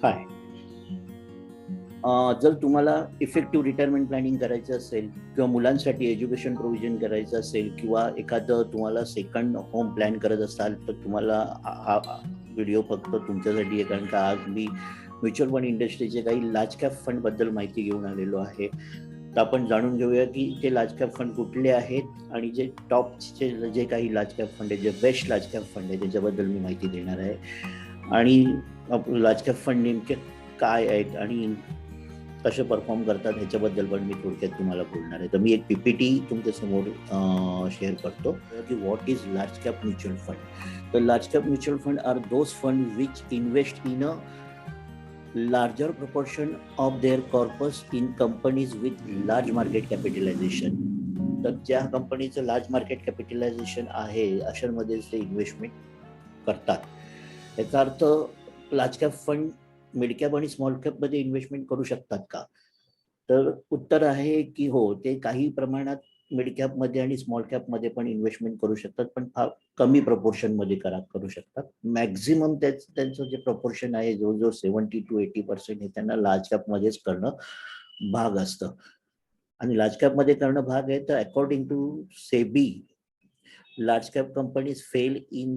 हाय. जर तुम्हाला effective retirement planning करायचं असेल किंवा मुलांसाठी एज्युकेशन प्रोव्हिजन करायचं असेल किंवा एखादं तुम्हाला सेकंड होम प्लॅन करत असाल तर तुम्हाला हा व्हिडिओ फक्त तुमच्यासाठी आहे, कारण का आज मी म्युच्युअल फंड इंडस्ट्रीचे काही लार्ज कॅप फंड बद्दल माहिती घेऊन आलेलो आहे. तर आपण जाणून घेऊया की ते लार्ज कॅप फंड कुठले आहेत आणि जे टॉपचे जे काही लार्ज कॅप फंड आहे, जे बेस्ट लार्ज कॅप फंड आहे त्याच्याबद्दल मी माहिती देणार आहे. आणि लार्ज कॅप फंड नेमके काय आहेत आणि कसे परफॉर्म करतात ह्याच्याबद्दल पण मी थोडक्यात तुम्हाला बोलणार आहे. तर मी एक पीपीटी तुमच्या समोर शेअर करतो की what is large cap mutual fund. तर large cap mutual fund are those fund which invest in a larger proportion of their corpus in companies with large market capitalization. तर ज्या कंपनीचं लार्ज मार्केट कॅपिटलायझेशन आहे अशांमध्ये ते investment करतात. याचा अर्थ large cap fund mid cap आणि small cap मध्ये इन्व्हेस्टमेंट करू शकतात का? तर उत्तर आहे की हो, ते काही प्रमाणात मिड कॅप मध्ये आणि स्मॉल कॅप मध्ये पण इन्व्हेस्टमेंट करू शकतात, पण फार कमी प्रपोर्शन मध्ये करू शकतात. मॅक्झिमम त्यांचं जे प्रपोर्शन आहे जवळजवळ 70 to 80% हे त्यांना लार्ज कॅप मध्येच करणं भाग असतं. आणि लार्ज कॅप मध्ये करणं भाग आहे तर according to SEBI large cap companies fall in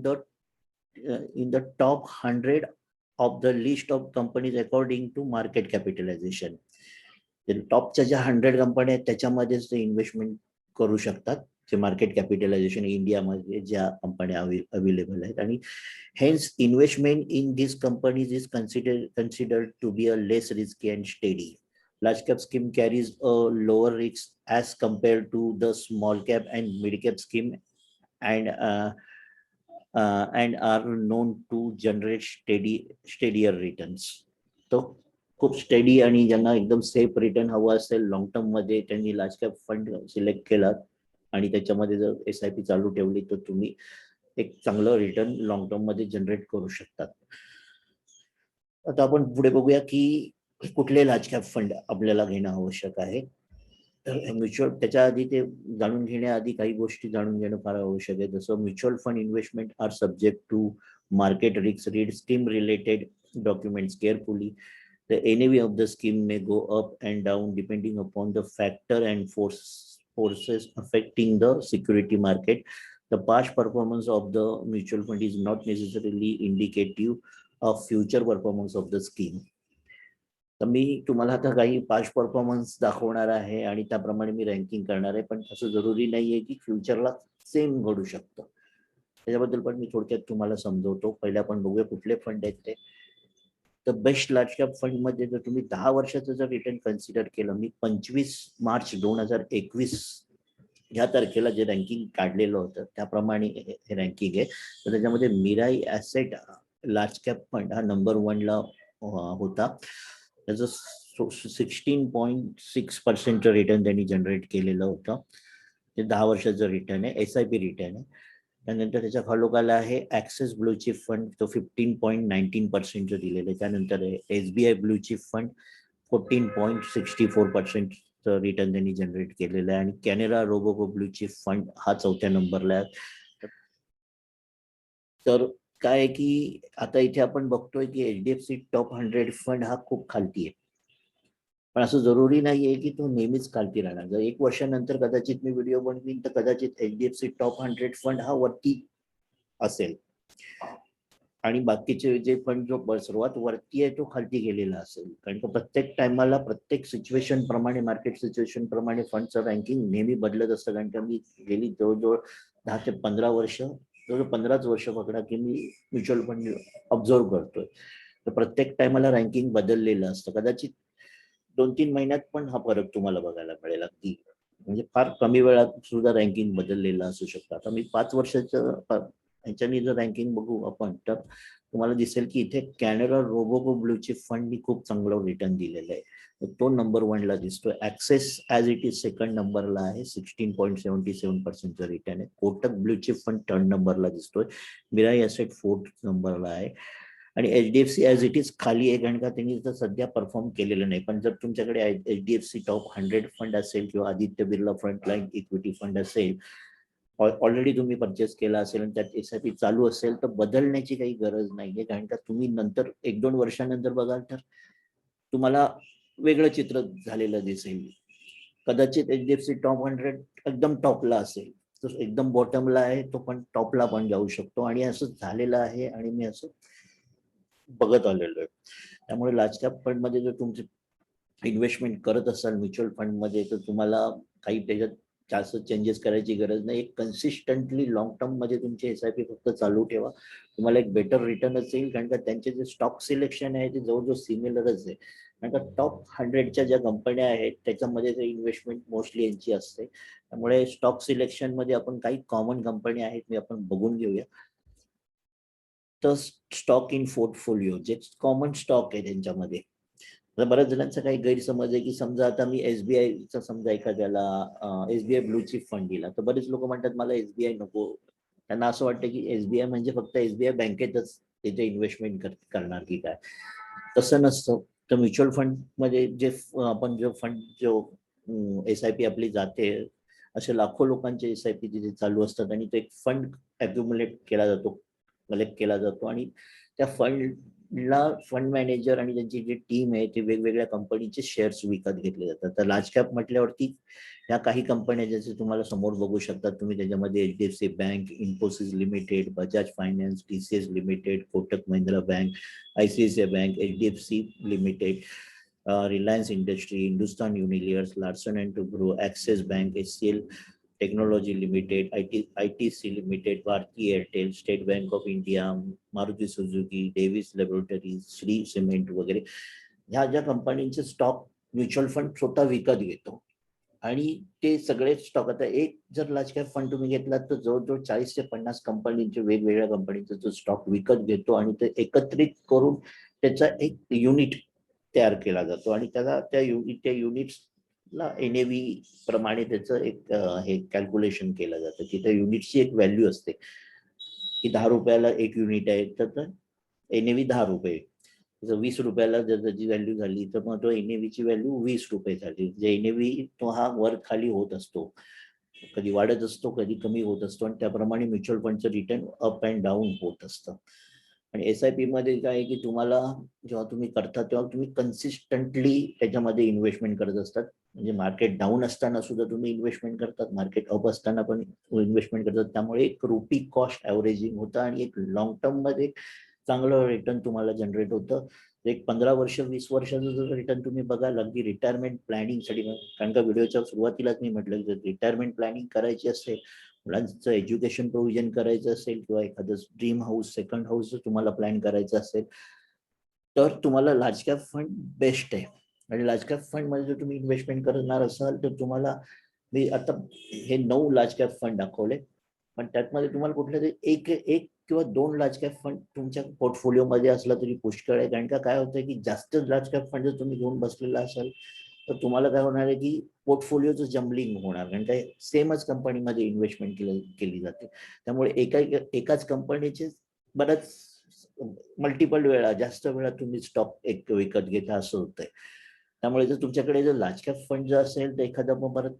the top 100 of the list of companies according to market capitalisation. टॉपच्या ज्या 100 कंपन्या आहेत त्याच्यामध्येच ते इन्व्हेस्टमेंट करू शकतात, जे मार्केट कॅपिटलायझेशन इंडियामध्ये ज्या कंपन्या अवेलेबल आहेत. आणि hence investment in this companies is considered to be a less risky and steady. Large cap scheme carries a lower risk as compared to the small cap and mid cap scheme, and are known to generate steadier returns. तो खूप study आणि ज्यांना एकदम safe return हवं असेल long term मध्ये त्यांनी large cap fund select केला आणि त्याच्यामध्ये जर SIP चालू ठेवली तर तुम्ही एक चांगलं रिटर्न लॉंग टर्म मध्ये जनरेट करू शकतात. आता आपण पुढे बघूया की कुठले लार्ज कॅप फंड आपल्याला घेणं आवश्यक आहे. तर म्युच्युअल त्याच्या आधी ते जाणून घेण्याआधी काही गोष्टी जाणून घेणं फार आवश्यक आहे. जसं mutual fund investment are subject to market risk. Read scheme related documents carefully. The NAV of the scheme may go up and down depending upon the factor and forces affecting the security market. The past performance of the mutual fund is not necessarily indicative of future performance of the scheme. तर मी तुम्हाला आता काही past performance दाखवणार आहे आणि त्याप्रमाणे मी ranking करणार आहे, पण असं जरुरी नाहीये की फ्युचरला सेम घडू शकतं. त्याच्याबद्दल पण मी थोडक्यात तुम्हाला समजवतो. पहिले आपण बघूया कुठले फंड आहेत ते. तर बेस्ट लार्ज कॅप फंड मध्ये जर तुम्ही 10 वर्षाचं जर रिटर्न कन्सिडर केलं, मी 25 मार्च 2021 ह्या तारखेला जे रँकिंग काढलेलं होतं त्याप्रमाणे हे रँकिंग आहे. तर त्याच्यामध्ये Mirae asset large cap fund हा नंबर 1ला होता. त्याचं 16.6% रिटर्न त्यांनी जनरेट केलेलं होतं. ते 10 वर्षाचं रिटर्न आहे, SIP रिटर्न आहे. त्यानंतर त्याच्या खालोखाला आहे ऍक्सिस ब्लू चिप फंड, तो 15.19% दिलेलं आहे. त्यानंतर SBI blue chip fund 14.64% return त्यांनी जनरेट केलेलं आहे. आणि कॅनरा रोबोको ब्लू चिप फंड हा 4थ्या नंबरला आहे. तर काय आहे की आता इथे आपण बघतोय की HDFC टॉप 100 फंड हा खूप खालती आहे, पण असं जरुरी नाहीये की तो नेहमीच खालती राहणार. जर 1 वर्षानंतर कदाचित मी व्हिडिओ बनवीन तर कदाचित HDFC टॉप 100 फंड हा वरती असेल आणि बाकीचे जे फंड जो सर्वात वरती आहे तो खालती गेलेला असेल. कारण की प्रत्येक टायमाला प्रत्येक सिच्युएशन प्रमाणे, मार्केट सिच्युएशन प्रमाणे फंडचं रँकिंग नेहमी बदलत असतं. कारण की मी गेली जवळजवळ 10 ते 15 वर्ष, जवळजवळ 15च वर्ष पकडा की मी म्युच्युअल फंड ऑब्झर्व करतोय. तर प्रत्येक टायमाला रँकिंग बदललेलं असतं. कदाचित 2-3 महिन्यात पण हा फरक तुम्हाला बघायला मिळेल. अगदी म्हणजे फार कमी वेळात सुद्धा रँकिंग बदललेलं असू शकतं. आता मी 5 वर्षाचं ह्याच्यानी जर रँकिंग बघू आपण तर तुम्हाला दिसेल की इथे कॅनरा रोबोको ब्लू चिप फंडनी खूप चांगलं रिटर्न दिलेलं आहे. तो नंबर 1ला दिसतोय. Axis as it is second नंबरला आहे, 16.77% रिटर्न आहे. Kotak blue chip fund 3rd नंबरला दिसतोय. मिराई ॲसेट 4th नंबरला आहे. आणि HDFC ऍज इट इज खाली आहे, कारण का त्यांनी तर सध्या परफॉर्म केलेलं नाही. पण जर तुमच्याकडे HDFC टॉप 100 फंड असेल किंवा Aditya Birla frontline equity fund असेल ऑलरेडी तुम्ही परचेस केला असेल आणि त्यात SIP चालू असेल तर बदलण्याची काही गरज नाहीये, कारण का तुम्ही नंतर 1-2 वर्षानंतर बघाल तर तुम्हाला वेगळं चित्र झालेलं दिसेल. कदाचित HDFC टॉप 100 एकदम टॉपला असेल, तर एकदम बॉटमला आहे तो पण टॉपला पण जाऊ शकतो, आणि असं झालेलं आहे आणि मी असं बघत आलेलो आहे. त्यामुळे लार्ज कॅप फंड मध्ये जर तुमचे इन्व्हेस्टमेंट करत असाल म्युच्युअल फंड मध्ये, तर तुम्हाला काही त्याच्यात जास्त चेंजेस करायची गरज नाही. एक कन्सिस्टंटली लॉंग टर्म मध्ये तुमचे SIP फक्त चालू ठेवा, तुम्हाला एक बेटर रिटर्नच येईल, कारण का त्यांचे जे स्टॉक सिलेक्शन आहे ते जवळजवळ सिमिलरच आहे. कारण का टॉप 100च्या ज्या कंपन्या आहेत त्याच्यामध्ये ते इन्व्हेस्टमेंट मोस्टली यांची असते. त्यामुळे स्टॉक सिलेक्शन मध्ये आपण काही कॉमन कंपनी आहेत मी आपण बघून घेऊया. तर स्टॉक इन पोर्टफोलिओ जे कॉमन स्टॉक आहे त्यांच्यामध्ये, आता बऱ्याच जणांचा काही गैरसमज आहे की समजा आता मी SBIचा समजा एखाद्याला SBI ब्लू चिप फंड दिला, तर बरेच लोक म्हणतात मला SBI नको. त्यांना असं वाटतं की SBI म्हणजे फक्त SBI बँकेतच तिथे इन्व्हेस्टमेंट करणार की काय. तसं नसतं. तर म्युच्युअल फंड मध्ये जे आपण जो फंड जो SIP आपली जाते, असे लाखो लोकांचे SIP तिथे चालू असतात आणि तो एक फंड अक्युमुलेट केला जातो, कलेक्ट केला जातो, आणि त्या फंडला फंड मॅनेजर आणि त्यांची जी टीम आहे ते वेगवेगळ्या कंपनीचे शेअर्स विकत घेतले जातात. तर लार्ज कॅप म्हटल्यावरती ह्या काही कंपन्या जसे तुम्हाला समोर बघू शकता तुम्ही, त्याच्यामध्ये HDFC bank, Infosys limited, Bajaj finance, TCS limited, Kotak Mahindra bank, ICICI bank, HDFC limited, Reliance industry, Hindustan Unilever, Larsen and Toubro, Axis bank, HCL technology limited, ITC limited, Bharti Airtel, State Bank of India, Maruti Suzuki, Divi's laboratories, Shree cement वगैरे ह्या ज्या कंपनीचे स्टॉक म्युच्युअल फंड स्वतः विकत घेतो. आणि ते सगळे स्टॉक, आता एक जर लार्ज कॅप फंड तुम्ही घेतला तर जवळजवळ 40 ते 50 कंपनीचे वेगवेगळ्या कंपनीचा जो स्टॉक विकत घेतो आणि ते एकत्रित करून त्याचा एक युनिट तयार केला जातो, आणि त्याला त्या युनिट्सला NAV प्रमाणे त्याचं एक हे कॅल्क्युलेशन केलं जातं की त्या युनिटची एक व्हॅल्यू असते की 10 रुपयाला एक युनिट आहे तर NAV 10 रुपये. जर 20 रुपयाला जर त्याची व्हॅल्यू झाली तर मग तो NAV ची व्हॅल्यू 20 रुपये झाली. जे NAV तो हा वर खाली होत असतो, कधी वाढत असतो कधी कमी होत असतो, आणि त्याप्रमाणे म्युच्युअल फंडचं रिटर्न अप अँड डाऊन होत असतं. आणि SIP मध्ये काय आहे की तुम्हाला जेव्हा तुम्ही करता तेव्हा तुम्ही कन्सिस्टंटली त्याच्यामध्ये इन्व्हेस्टमेंट करत असतात. म्हणजे मार्केट डाऊन असताना सुद्धा तुम्ही इन्व्हेस्टमेंट करतात, मार्केट अप असताना पण इन्व्हेस्टमेंट करतात. त्यामुळे एक रुपी कॉस्ट ॲव्हरेजिंग होतं आणि एक लॉंग टर्म मध्ये चांगलं रिटर्न तुम्हाला जनरेट होतं. एक 15 वर्ष 20 वर्षाचं जर रिटर्न तुम्ही बघाल अगदी रिटायरमेंट प्लॅनिंगसाठी, कारण का व्हिडिओच्या सुरुवातीलाच मी म्हटलं की रिटायरमेंट प्लॅनिंग करायची असेल, मुलांचं एज्युकेशन प्रोव्हिजन करायचं असेल, किंवा एखादं ड्रीम हाऊस सेकंड हाऊस तुम्हाला प्लॅन करायचं असेल, तर तुम्हाला लार्ज कॅप फंड बेस्ट आहे. आणि लार्ज कॅप फंड मध्ये जर तुम्ही इन्व्हेस्टमेंट करणार असाल तर तुम्हाला, मी आता हे 9 लार्ज कॅप फंड दाखवले, पण त्यातमध्ये तुम्हाला कुठलं तरी एक एक किंवा 2 लार्ज कॅप फंड तुमच्या पोर्टफोलिओ मध्ये असला तरी पुष्कळ आहे. कारण का काय होतं की जास्त लार्ज कॅप फंड जर तुम्ही घेऊन बसलेला असाल तर तुम्हाला काय होणार आहे की पोर्टफोलिओचं जम्बलिंग होणार, कारण काय सेमच कंपनीमध्ये इन्व्हेस्टमेंट केली जाते. त्यामुळे एकाच कंपनीचे बऱ्याच मल्टिपल वेळा जास्त वेळा तुम्ही स्टॉक एक विकत घेता असं होतंय. त्यामुळे जर तुमच्याकडे जर लार्ज कॅप फंड जर असेल तर एखादा मग परत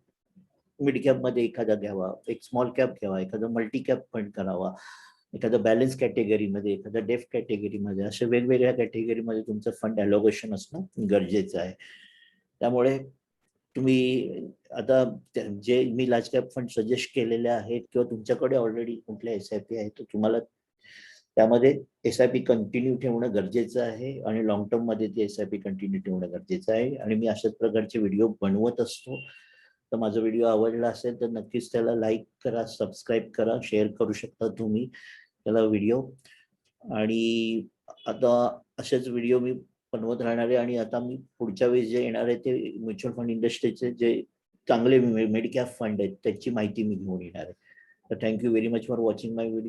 मिड कॅप मध्ये एखादा घ्यावा, एक स्मॉल कॅप घ्यावा, एखादा मल्टी कॅप फंड करावा, एखादा बॅलन्स कॅटेगरीमध्ये, एखादा डेफ कॅटेगरीमध्ये, अशा वेगवेगळ्या कॅटेगरीमध्ये तुमचं फंड अलोकेशन असणं गरजेचं आहे. त्यामुळे तुम्ही आता जे मी लार्ज कॅप फंड सजेस्ट केलेले आहेत किंवा तुमच्याकडे ऑलरेडी कुठल्या SIP आहे तर तुम्हाला त्यामध्ये SIP कंटिन्यू ठेवणं गरजेचं आहे, आणि लॉंग टर्म मध्ये ते SIP कंटिन्यू ठेवणं गरजेचं आहे. आणि मी अशाच प्रकारचे व्हिडिओ बनवत असतो. तर माझा व्हिडिओ आवडला असेल तर नक्कीच त्याला लाईक करा, सबस्क्राईब करा, शेअर करू शकता तुम्ही त्याला व्हिडिओ. आणि आता असेच व्हिडिओ मी बनवत राहणार आहे, आणि आता मी पुढच्या वेळेस जे येणार आहे ते म्युच्युअल फंड इंडस्ट्रीचे जे चांगले मिड कॅप फंड आहेत त्याची माहिती मी घेऊन येणार आहे. तर thank you very much for watching my video.